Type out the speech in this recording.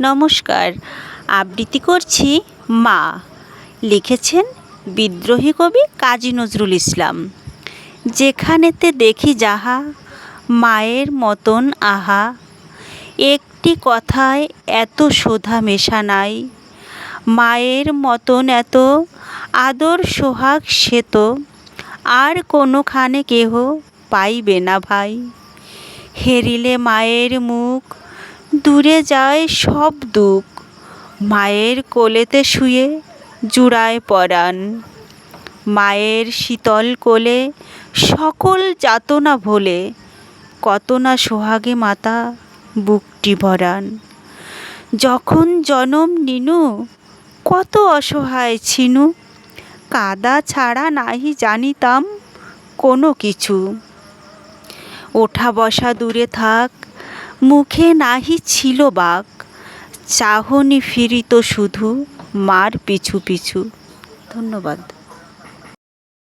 নমস্কার, আবৃত্তি করছি মা। লিখেছেন বিদ্রোহী কবি কাজী নজরুল ইসলাম। যেখানেতে দেখি যাহা, মায়ের মতন আহা। একটি কথায় এত শোধা মেশা নাই, মায়ের মতন এত আদর সোহাগ সে তো আর কোনোখানে কেহ পাইবে না ভাই। হেরিলে মায়ের মুখ, দূরে যায় সব দুঃখ। মায়ের কোলেতে শুয়ে জুড়ায় পরাণ, মায়ের শীতল কোলে সকল যাতনা ভোলে। কত না সোহাগে মাতা বুকটি ভরান। যখন জনম নিনু কত অসহায় ছিনু, কাঁদা ছাড়া নাহি জানিতাম কোনো কিছু। ওঠা বসা দূরে থাক, মুখে নাহি ছিল বাক। চাহনি ফিরিত শুধু মার পিছু পিছু। ধন্যবাদ।